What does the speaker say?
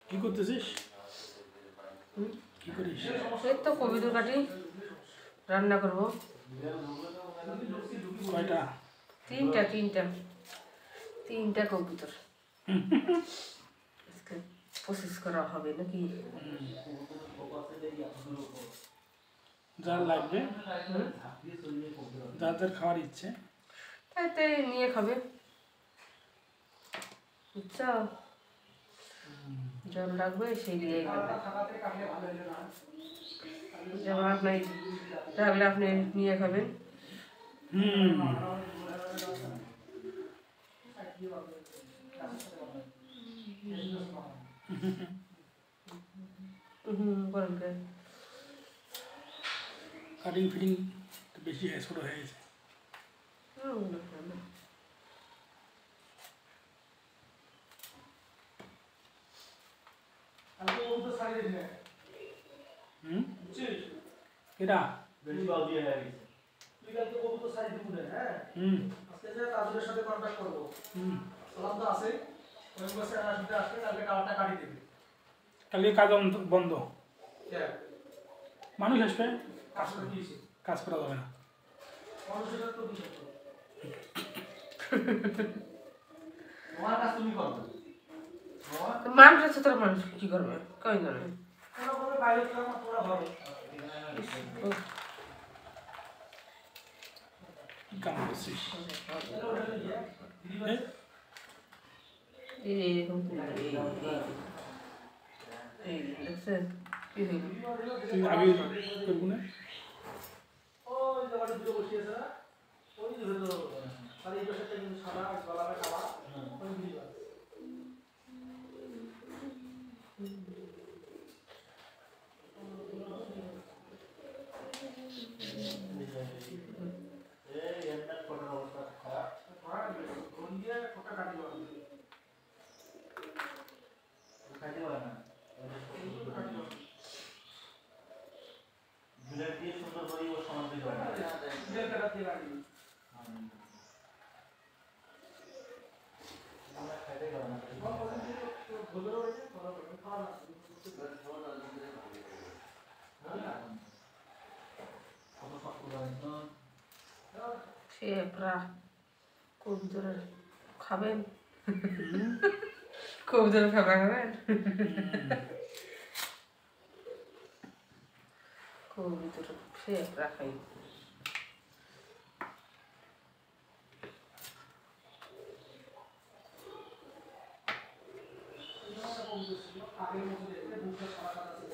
কি করতেছিস? কি করিস? এই তো কবিতা কাটি রান্না করব। কয়টা? তিনটা কবুতর আজকে প্রসেস করা হবে নাকি? যার লাগবে, যার খাওয়ার ইচ্ছে তাতে নিয়ে খাবে, বুঝছো? জল লাগবে সেই নিয়ে খাবে। যেমন আপনি রাখলে আপনি নিয়ে খাবেন। গরম করে কাটিং ফিটিং বেশি ছোটো হয়ে গেছে। এটা সাথে কন্ট্যাক্ট করবো। সালাম তো আছে, কালকে কাজ বন্ধ, মানুষ আসবে, কাজ করা যাবে না। মানুষ আছে, তোরা মানুষ কি করবে? কই জানে কাম করছিস তুই আগে করবো না? সে কবুতরের খাবেন, কবুতরের খাবার খাবেন, কবুতর সে খাই। আগের মতো